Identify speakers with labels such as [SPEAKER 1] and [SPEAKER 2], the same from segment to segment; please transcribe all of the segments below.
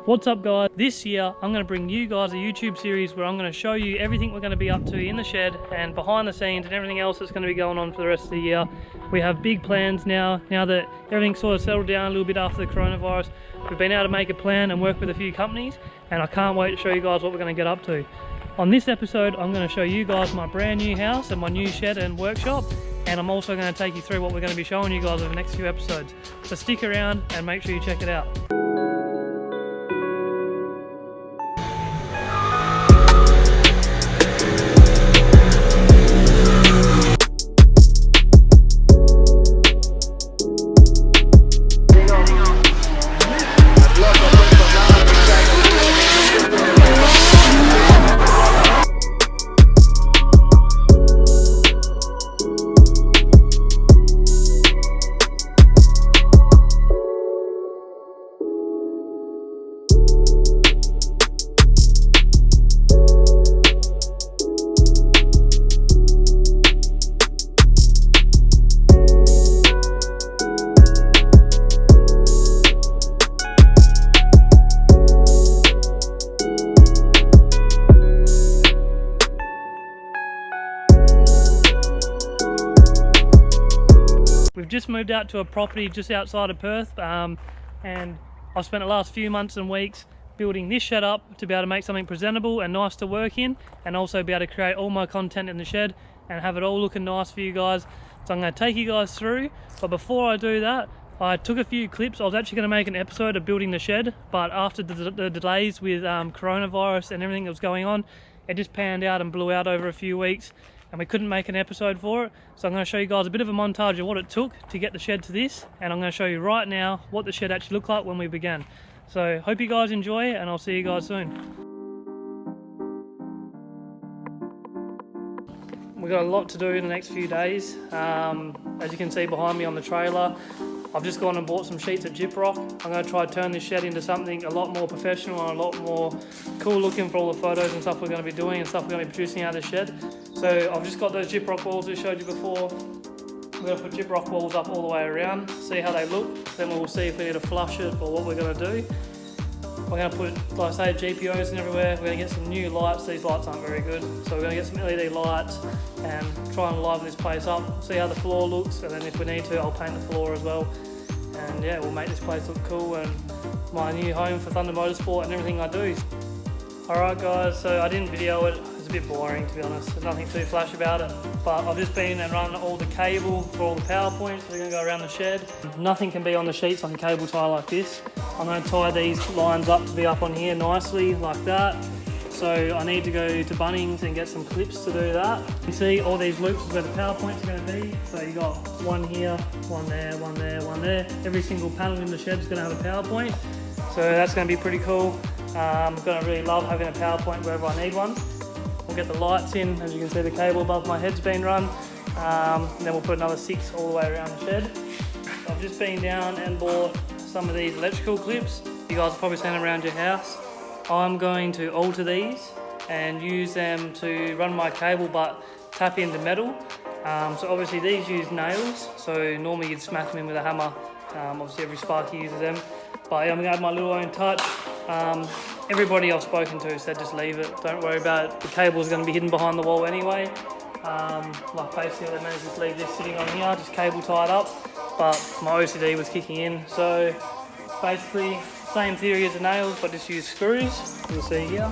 [SPEAKER 1] What's up guys? This year I'm going to bring you guys a YouTube series where I'm going to show you everything we're going to be up to in the shed and behind the scenes and everything else that's going to be going on for the rest of the year. We have big plans now that everything's sort of settled down a little bit after the coronavirus. We've been able to make a plan and work with a few companies, and I can't wait to show you guys what we're going to get up to. On this episode I'm going to show you guys my brand new house and my new shed and workshop, and I'm also going to take you through what we're going to be showing you guys over the next few episodes. So stick around and make sure you check it out. We've just moved out to a property just outside of Perth, and I've spent the last few months and weeks building this shed up to be able to make something presentable and nice to work in, and also be able to create all my content in the shed and have it all looking nice for you guys. So I'm going to take you guys through, but before I do that, I took a few clips. I was actually going to make an episode of building the shed, but after the delays with coronavirus and everything that was going on, it just panned out and blew out over a few weeks, and we couldn't make an episode for it. So I'm going to show you guys a bit of a montage of what it took to get the shed to this, and I'm going to show you right now what the shed actually looked like when we began. So hope you guys enjoy, and I'll see you guys soon. We've got a lot to do in the next few days. As you can see behind me on the trailer, I've just gone and bought some sheets of gyprock. I'm going to try to turn this shed into something a lot more professional and a lot more cool looking for all the photos and stuff we're going to be doing and stuff we're going to be producing out of the shed. So I've just got those gyprock walls I showed you before. We're going to put gyprock walls up all the way around, see how they look, then we'll see if we need to flush it or what we're going to do. We're going to put, like I say, GPOs in everywhere. We're going to get some new lights. These lights aren't very good, so we're going to get some LED lights and try and liven this place up, see how the floor looks, and then if we need to, I'll paint the floor as well. And yeah, we'll make this place look cool and my new home for Thunder Motorsport and everything I do. Alright guys, so I didn't video it. It's a bit boring, to be honest. There's nothing too flash about it. But I've just been and run all the cable for all the power points. We're going to go around the shed. Nothing can be on the sheets like a cable tie like this. I'm going to tie these lines up to be up on here nicely like that. So I need to go to Bunnings and get some clips to do that. You can see all these loops is where the power points are going to be. So you got one here, one there, one there, one there. Every single panel in the shed is going to have a power point. So that's going to be pretty cool. I'm going to really love having a power point wherever I need one. We'll get the lights in. As you can see, the cable above my head's been run. And then we'll put another 6 all the way around the shed. I've just been down and bought some of these electrical clips. You guys have probably seen them around your house. I'm going to alter these and use them to run my cable but tap into metal. So obviously these use nails, so normally you'd smack them in with a hammer. Obviously every Sparky uses them. But yeah, I'm going to add my little own touch. Everybody I've spoken to said just leave it, don't worry about it. The cable's going to be hidden behind the wall anyway. Like basically they managed to just leave this sitting on here, just cable tied up. But my OCD was kicking in, so basically same theory as the nails, but just use screws. You'll see here,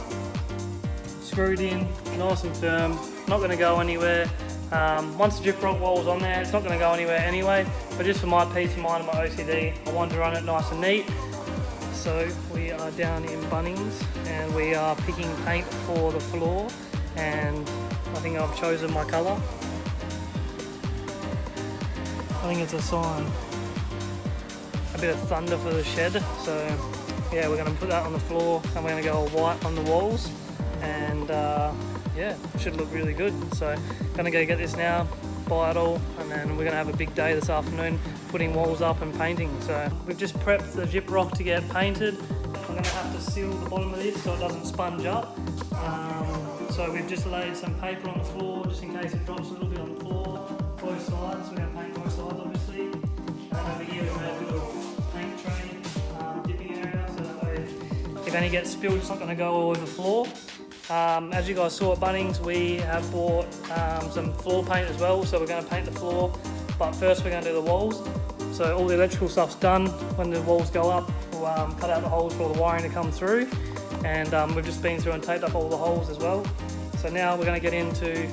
[SPEAKER 1] screwed in, nice and firm, not going to go anywhere. Once the gyprock wall's on there, it's not going to go anywhere anyway, but just for my peace of mind and my OCD, I wanted to run it nice and neat. So we are down in Bunnings and we are picking paint for the floor, and I think I've chosen my colour. I think it's a sign. A bit of thunder for the shed, so yeah, we're going to put that on the floor and we're going to go all white on the walls, and yeah, it should look really good. So going to go get this now, buy it all, and then we're going to have a big day this afternoon putting walls up and painting. So we've just prepped the gyprock to get painted. I'm going to have to seal the bottom of this so it doesn't sponge up. So we've just laid some paper on the floor just in case it drops a little bit on the floor, both sides. We're going to paint both sides obviously. And over here we've made a little paint tray dipping area, so that way if any gets spilled, it's not going to go all over the floor. As you guys saw at Bunnings, we have bought some floor paint as well, so we're going to paint the floor, but first we're going to do the walls. So all the electrical stuff's done. When the walls go up, we'll cut out the holes for all the wiring to come through, and we've just been through and taped up all the holes as well. So now we're going to get into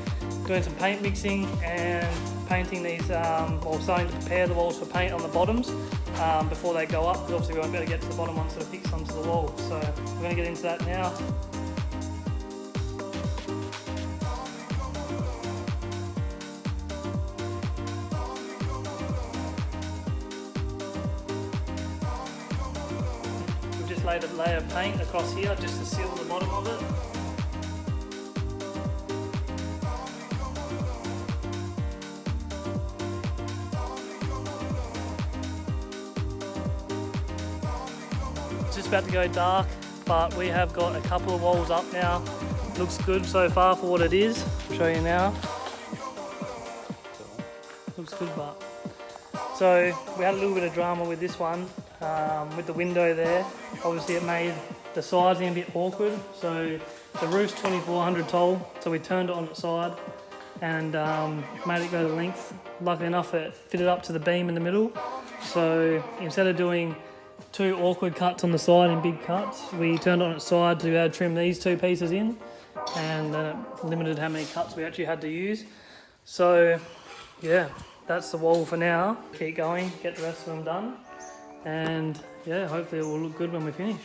[SPEAKER 1] doing some paint mixing and painting these, or starting to prepare the walls for paint on the bottoms before they go up, because obviously we won't be able to get to the bottom once they're fixed onto the wall. So we're going to get into that now. We've just laid a layer of paint across here just to seal the bottom of it. Just about to go dark, but we have got a couple of walls up now. Looks good so far for what it is. I'll show you now. Looks good, but so we had a little bit of drama with this one, with the window there. Obviously it made the sizing a bit awkward. So the roof's 2400 tall, so we turned it on its side and made it go the length. Luckily enough, it fitted up to the beam in the middle. So instead of doing two awkward cuts on the side in big cuts, we turned on its side to be able to trim these two pieces in, and then it limited how many cuts we actually had to use. So yeah, that's the wall for now. Keep going, get the rest of them done, and yeah, hopefully it will look good when we finish.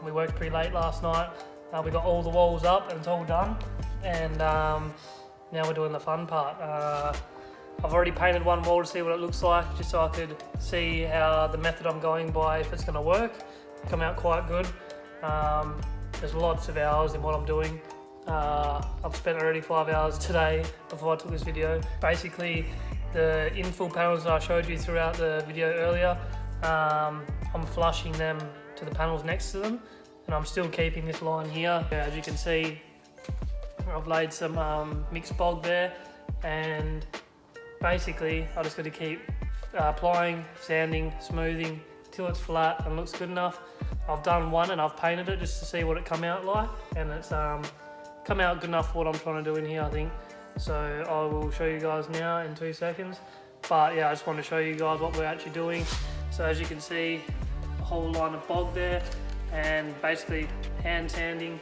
[SPEAKER 1] We worked pretty late last night. We got all the walls up and it's all done, and now we're doing the fun part. I've already painted one wall to see what it looks like, just so I could see how the method I'm going by, if it's going to work. Come out quite good. There's lots of hours in what I'm doing. I've spent already 5 hours today before I took this video. Basically, the infill panels that I showed you throughout the video earlier, I'm flushing them to the panels next to them, and I'm still keeping this line here. As you can see, I've laid some mixed bog there, and basically I just got to keep applying, sanding, smoothing till it's flat and looks good enough. I've done one and I've painted it just to see what it come out like, and it's come out good enough for what I'm trying to do in here, I think. So I will show you guys now in 2 seconds, but yeah, I just want to show you guys what we're actually doing. So as you can see, a whole line of bog there, and basically hand sanding,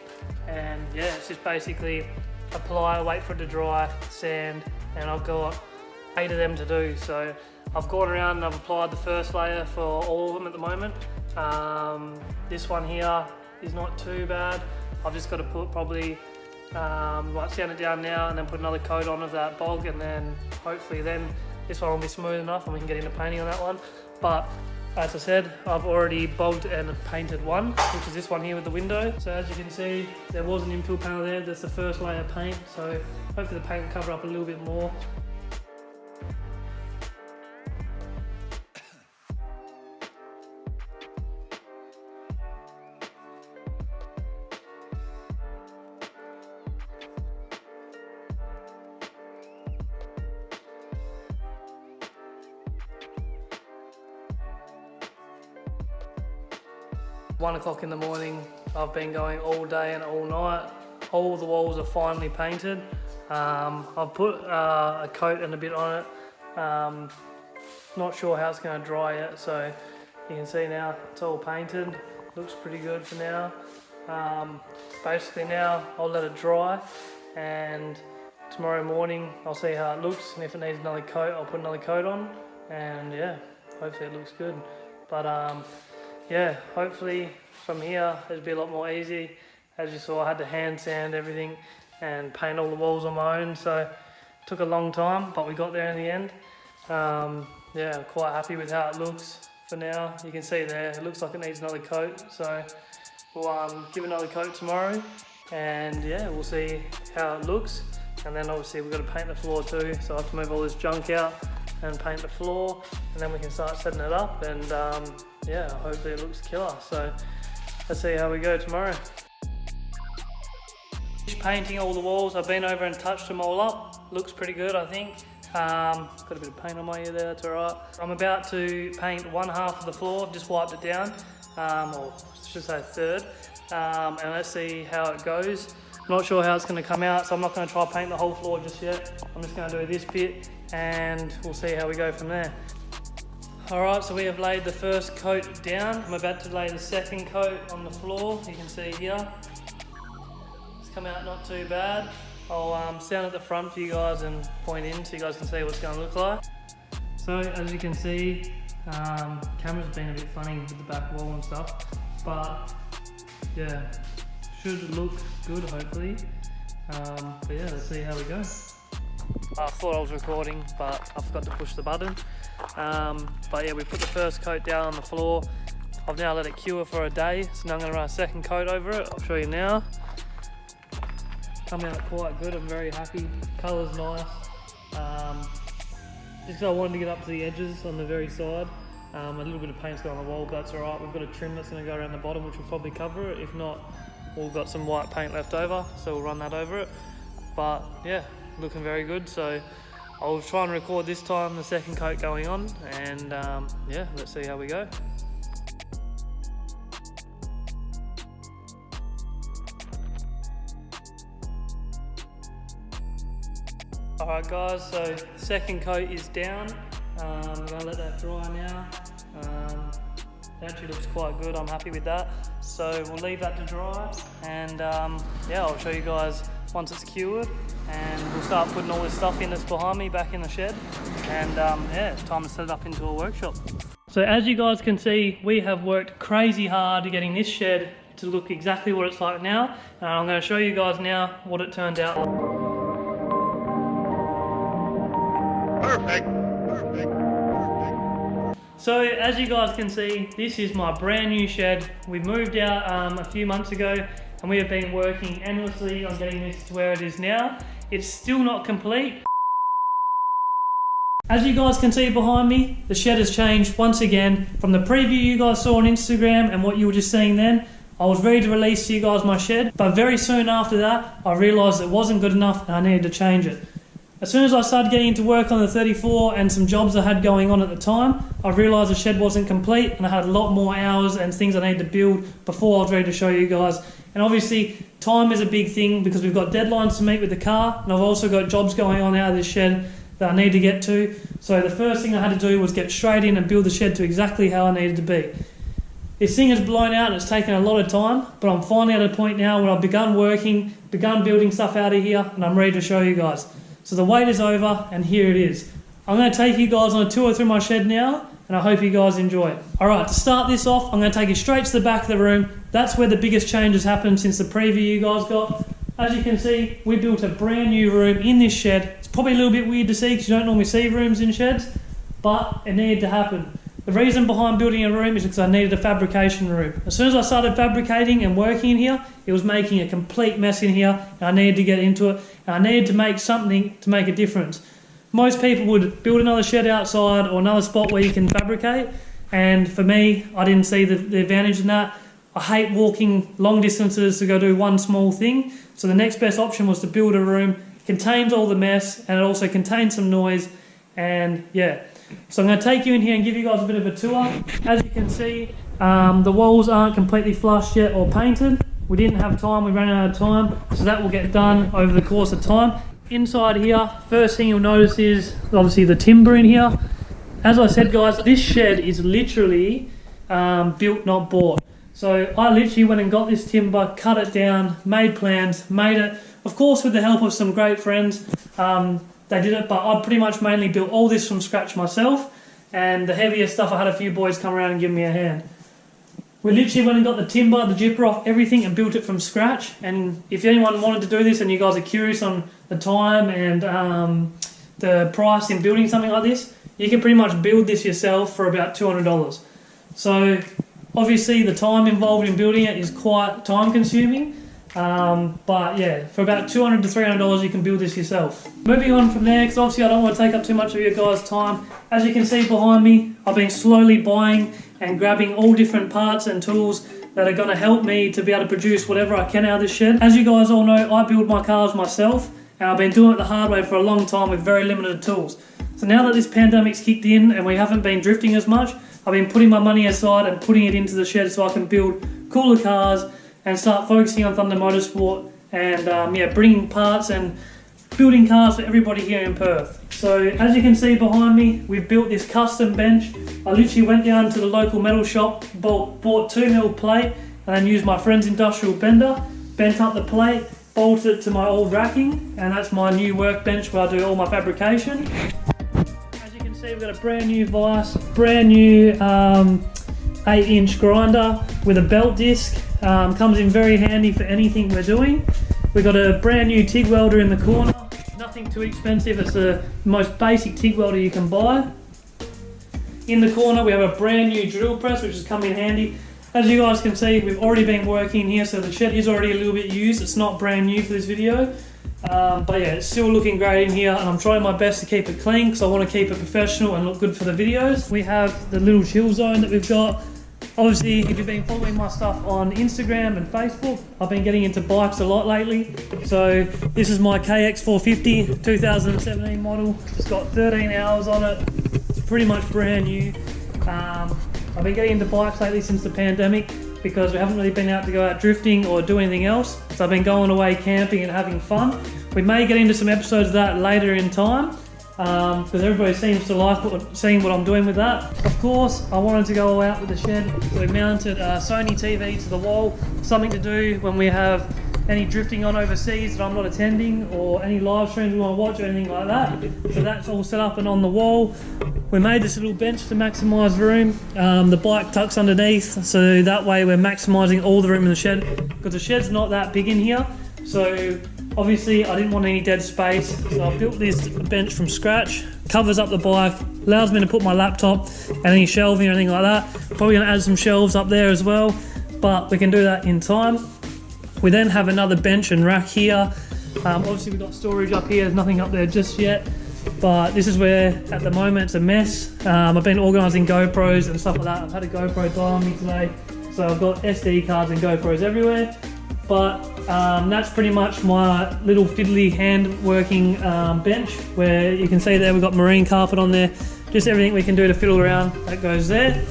[SPEAKER 1] and yeah, it's just basically apply, wait for it to dry, sand, and I've got 8 of them to do. So I've gone around and I've applied the first layer for all of them at the moment. This one here is not too bad. I've just got to put probably sand it down now and then put another coat on of that bog, and then hopefully then this one will be smooth enough and we can get into painting on that one. But as I said, I've already bogged and painted one, which is this one here with the window. So as you can see, there was an infill panel there. That's the first layer of paint, so hopefully the paint will cover up a little bit more. One o'clock in the morning, I've been going all day and all night. All the walls are finally painted. I've put a coat and a bit on it. Not sure how it's going to dry yet, so you can see now it's all painted. Looks pretty good for now. Basically now I'll let it dry, and tomorrow morning I'll see how it looks, and if it needs another coat I'll put another coat on, and yeah, hopefully it looks good. But yeah, hopefully from here it'll be a lot more easy. As you saw, I had to hand sand everything and paint all the walls on my own, so it took a long time, but we got there in the end. Yeah, quite happy with how it looks for now. You can see there, it looks like it needs another coat. So we'll give another coat tomorrow, and yeah, we'll see how it looks. And then obviously we've got to paint the floor too. So I have to move all this junk out and paint the floor, and then we can start setting it up. And yeah, hopefully it looks killer. So let's see how we go tomorrow. Painting all the walls. I've been over and touched them all up. Looks pretty good, I think. Got a bit of paint on my ear there, that's alright. I'm about to paint one half of the floor. I've just wiped it down, or I should say a third. And let's see how it goes. I'm not sure how it's going to come out, so I'm not going to try to paint the whole floor just yet. I'm just going to do this bit, and we'll see how we go from there. Alright, so we have laid the first coat down. I'm about to lay the second coat on the floor. You can see here. It's come out not too bad. I'll stand at the front for you guys and point in so you guys can see what it's going to look like. So as you can see, camera's been a bit funny with the back wall and stuff, but yeah, should look good hopefully. But yeah, let's see how we go. I thought I was recording, but I forgot to push the button. But yeah, we put the first coat down on the floor. I've now let it cure for a day, so now I'm going to run a second coat over it. I'll show you now. Come out quite good, I'm very happy. Colour's nice. Just because I wanted to get up to the edges on the very side. A little bit of paint's got on the wall, but that's alright. We've got a trim that's going to go around the bottom, which will probably cover it. If not, we've got some white paint left over, so we'll run that over it. But yeah, looking very good. So I'll try and record this time the second coat going on, and yeah, let's see how we go. Alright guys, so second coat is down. I'm going to let that dry now. It actually looks quite good, I'm happy with that. So we'll leave that to dry, and yeah, I'll show you guys once it's cured, and we'll start putting all this stuff in that's behind me back in the shed, and yeah, it's time to set it up into a workshop. So as you guys can see, we have worked crazy hard getting this shed to look exactly what it's like now, and I'm going to show you guys now what it turned out like. Perfect. So as you guys can see, this is my brand new shed. We moved out a few months ago, and we have been working endlessly on getting this to where it is now. It's still not complete. As you guys can see behind me, the shed has changed once again. From the preview you guys saw on Instagram and what you were just seeing then, I was ready to release to you guys my shed, but very soon after that, I realised it wasn't good enough and I needed to change it. As soon as I started getting into work on the 34 and some jobs I had going on at the time, I realised the shed wasn't complete, and I had a lot more hours and things I needed to build before I was ready to show you guys. And obviously, time is a big thing because we've got deadlines to meet with the car, and I've also got jobs going on out of this shed that I need to get to. So the first thing I had to do was get straight in and build the shed to exactly how I needed to be. This thing has blown out and it's taken a lot of time, but I'm finally at a point now where I've begun building stuff out of here, and I'm ready to show you guys. So the wait is over, and here it is. I'm going to take you guys on a tour through my shed now, and I hope you guys enjoy it. Alright, to start this off, I'm going to take you straight to the back of the room. That's where the biggest change has happened since the preview you guys got. As you can see, we built a brand new room in this shed. It's probably a little bit weird to see because you don't normally see rooms in sheds, but it needed to happen. The reason behind building a room is because I needed a fabrication room. As soon as I started fabricating and working in here, it was making a complete mess in here, and I needed to get into it, and I needed to make something to make a difference. Most people would build another shed outside or another spot where you can fabricate, and for me, I didn't see the advantage in that. I hate walking long distances to go do one small thing, so the next best option was to build a room. It contains all the mess, and it also contains some noise, and yeah. So I'm going to take you in here and give you guys a bit of a tour. As you can see, the walls aren't completely flushed yet or painted. We didn't have time, we ran out of time, so that will get done over the course of time. Inside here, first thing you'll notice is obviously the timber in here. As I said guys, this shed is literally built, not bought. So I literally went and got this timber, cut it down, made plans, made it, of course with the help of some great friends. They did it, but I pretty much mainly built all this from scratch myself, and the heavier stuff I had a few boys come around and give me a hand. We literally went and got the timber, the gyprock, everything, and built it from scratch. And if anyone wanted to do this and you guys are curious on the time and the price in building something like this, you can pretty much build this yourself for about $200. So obviously the time involved in building it is quite time consuming, but yeah, for about $200 to $300 you can build this yourself. Moving on from there, because obviously I don't want to take up too much of your guys' time, as you can see behind me, I've been slowly buying and grabbing all different parts and tools that are going to help me to be able to produce whatever I can out of this shed. As you guys all know, I build my cars myself, and I've been doing it the hard way for a long time with very limited tools. So now that this pandemic's kicked in and we haven't been drifting as much, I've been putting my money aside and putting it into the shed so I can build cooler cars and start focusing on Thunder Motorsport and yeah, bringing parts and building cars for everybody here in Perth. So as you can see behind me, we've built this custom bench. I literally went down to the local metal shop, bought 2mm plate, and then used my friend's industrial bender, bent up the plate, bolted it to my old racking, and that's my new workbench where I do all my fabrication. As you can see, we've got a brand new vise, brand new 8-inch grinder with a belt disc. Comes in very handy for anything we're doing. We've got a brand new TIG welder in the corner. Nothing too expensive, it's the most basic TIG welder you can buy. In the corner we have a brand new drill press which has come in handy. As you guys can see, we've already been working here, so the shed is already a little bit used. It's not brand new for this video. But yeah, it's still looking great in here, and I'm trying my best to keep it clean because I want to keep it professional and look good for the videos. We have the little chill zone that we've got. Obviously, if you've been following my stuff on Instagram and Facebook, I've been getting into bikes a lot lately. So this is my KX450 2017 model. It's got 13 hours on it. It's pretty much brand new. I've been getting into bikes lately since the pandemic because we haven't really been out to go out drifting or do anything else. So I've been going away camping and having fun. We may get into some episodes of that later in time, because everybody seems to like seeing what I'm doing with that. Of course, I wanted to go out with the shed, so we mounted a Sony TV to the wall, something to do when we have any drifting on overseas that I'm not attending, or any live streams we want to watch or anything like that. So that's all set up and on the wall. We made this little bench to maximise room. The bike tucks underneath, so that way we're maximising all the room in the shed, because the shed's not that big in here. So obviously I didn't want any dead space, so I built this bench from scratch. Covers up the bike, allows me to put my laptop and any shelving or anything like that. Probably going to add some shelves up there as well, but we can do that in time. We then have another bench and rack here. Obviously we've got storage up here, there's nothing up there just yet, but this is where at the moment it's a mess. I've been organising GoPros and stuff like that. I've had a GoPro die on me today, so I've got SD cards and GoPros everywhere. But that's pretty much my little fiddly hand working bench, where you can see there we've got marine carpet on there. Just everything we can do to fiddle around, that goes there.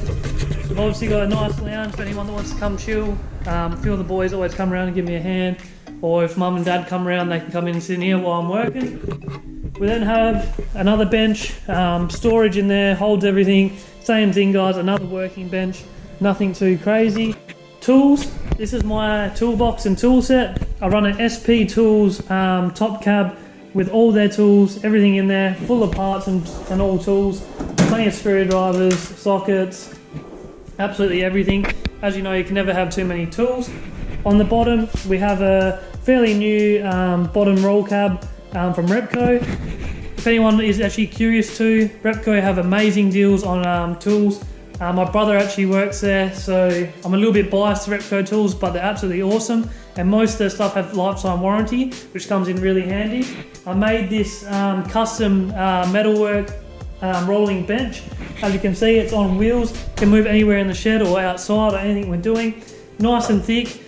[SPEAKER 1] We've obviously got a nice lounge for anyone that wants to come chill. A few of the boys always come around and give me a hand, or if mum and dad come around they can come in and sit in here while I'm working. We then have another bench, storage in there, holds everything. Same thing guys, another working bench, nothing too crazy. Tools, this is my toolbox and tool set. I run an SP Tools top cab with all their tools, everything in there, full of parts and all tools. Plenty of screwdrivers, sockets, absolutely everything. As you know, you can never have too many tools. On the bottom, we have a fairly new bottom roll cab from Repco. If anyone is actually curious too, Repco have amazing deals on tools. My brother actually works there, so I'm a little bit biased to Repco tools, but they're absolutely awesome. And most of their stuff have lifetime warranty, which comes in really handy. I made this custom metalwork rolling bench. As you can see, it's on wheels. Can move anywhere in the shed or outside or anything we're doing. Nice and thick.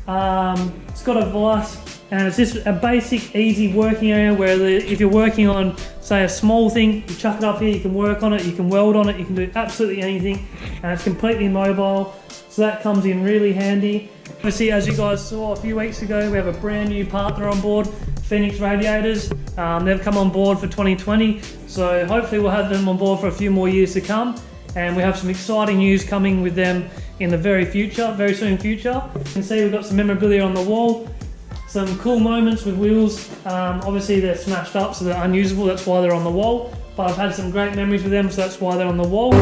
[SPEAKER 1] It's got a vise, and it's just a basic, easy working area where if you're working on, say, a small thing, you chuck it up here, you can work on it, you can weld on it, you can do absolutely anything, and it's completely mobile, so that comes in really handy. Obviously, as you guys saw a few weeks ago, we have a brand new partner on board, Phoenix Radiators. They've come on board for 2020, so hopefully we'll have them on board for a few more years to come, and we have some exciting news coming with them in the very soon future. You can see we've got some memorabilia on the wall. Some cool moments with wheels. Obviously they're smashed up, so they're unusable, that's why they're on the wall. But I've had some great memories with them, so that's why they're on the wall.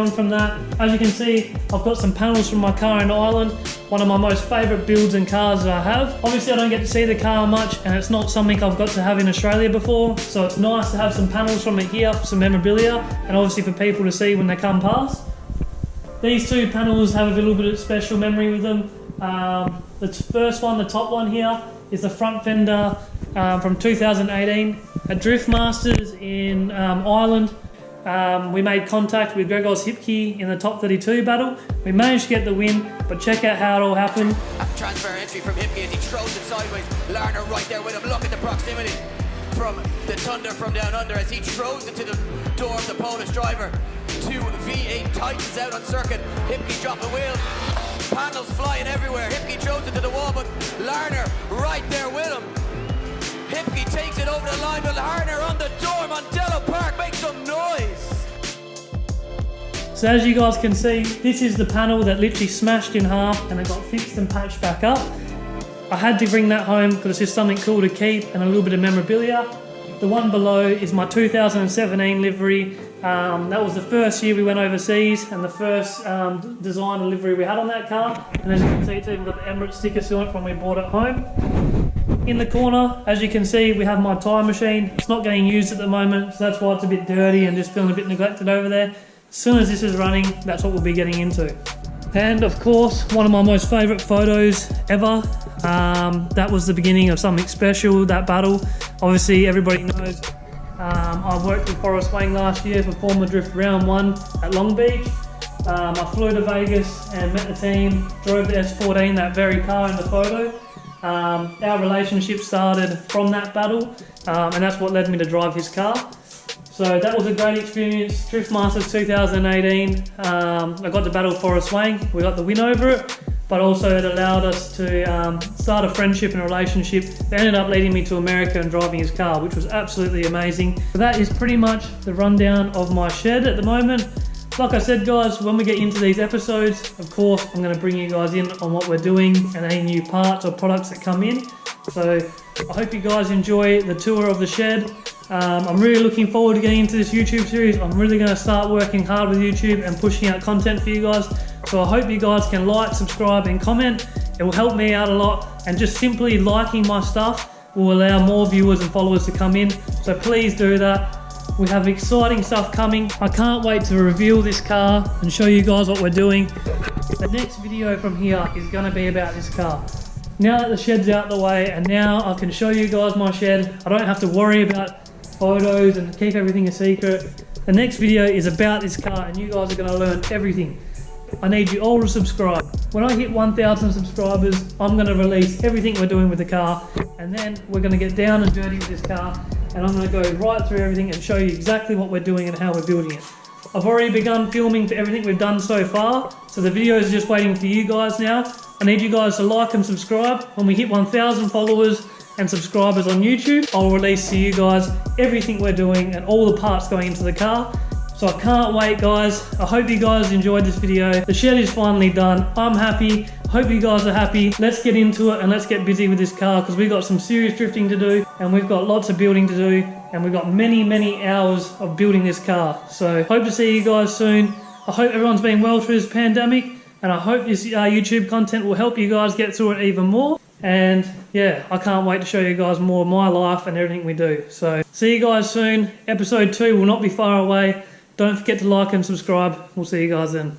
[SPEAKER 1] on from that, as you can see, I've got some panels from my car in Ireland, one of my most favourite builds and cars that I have. Obviously I don't get to see the car much, and it's not something I've got to have in Australia before, so it's nice to have some panels from it here, some memorabilia, and obviously for people to see when they come past. These two panels have a little bit of special memory with them. The first one, the top one here, is the front fender from 2018 at Drift Masters in Ireland. We made contact with Gregor's Hipke in the top 32 battle. We managed to get the win, but check out how it all happened.
[SPEAKER 2] Transfer entry from Hipke as he throws it sideways. Larner right there with him. Look at the proximity from the Thunder from down under as he throws it to the door of the Polish driver. Two V8 Titans out on circuit. Hipke dropping wheels. Panels flying everywhere. Hipke throws it to the wall, but Larner right there with him. Hipke takes it over the line, but Larner on the door. Mondello Park makes some noise.
[SPEAKER 1] So as you guys can see, this is the panel that literally smashed in half and it got fixed and patched back up. I had to bring that home because it's just something cool to keep and a little bit of memorabilia. The one below is my 2017 livery. That was the first year we went overseas and the first design and livery we had on that car. And as you can see, it's even got the Emirates sticker still on it from when we brought it home. In the corner, as you can see, we have my tyre machine. It's not getting used at the moment, so that's why it's a bit dirty and just feeling a bit neglected over there. As soon as this is running, that's what we'll be getting into. And of course, one of my most favourite photos ever. That was the beginning of something special, that battle. Obviously, everybody knows I worked with Forrest Wang last year for Formula Drift Round 1 at Long Beach. I flew to Vegas and met the team, drove the S14, that very car in the photo. Our relationship started from that battle, and that's what led me to drive his car. So that was a great experience. Drift Masters 2018, I got to battle Forrest Wang. We got the win over it, but also it allowed us to start a friendship and a relationship that ended up leading me to America and driving his car, which was absolutely amazing. So that is pretty much the rundown of my shed at the moment. Like I said, guys, when we get into these episodes, of course, I'm going to bring you guys in on what we're doing and any new parts or products that come in. So I hope you guys enjoy the tour of the shed. I'm really looking forward to getting into this YouTube series. I'm really going to start working hard with YouTube and pushing out content for you guys. So I hope you guys can like, subscribe and comment. It will help me out a lot, and just simply liking my stuff will allow more viewers and followers to come in. So please do that. We have exciting stuff coming. I can't wait to reveal this car and show you guys what we're doing. The next video from here is going to be about this car. Now that the shed's out the way and now I can show you guys my shed, I don't have to worry about photos and keep everything a secret. The next video is about this car and you guys are going to learn everything. I need you all to subscribe. When I hit 1,000 subscribers, I'm going to release everything we're doing with the car, and then we're going to get down and dirty with this car, and I'm going to go right through everything and show you exactly what we're doing and how we're building it. I've already begun filming for everything we've done so far, so the videos are just waiting for you guys now. I need you guys to like and subscribe. When we hit 1,000 followers and subscribers on YouTube, I'll release to you guys everything we're doing and all the parts going into the car. So I can't wait, guys. I hope you guys enjoyed this video. The shed is finally done. I'm happy. Hope you guys are happy. Let's get into it and let's get busy with this car, because we've got some serious drifting to do and we've got lots of building to do, and we've got many hours of building this car. So hope to see you guys soon. I hope everyone's been well through this pandemic, and I hope this YouTube content will help you guys get through it even more. And yeah, I can't wait to show you guys more of my life and everything we do. So see you guys soon. Episode 2 will not be far away. Don't forget to like and subscribe. We'll see you guys then.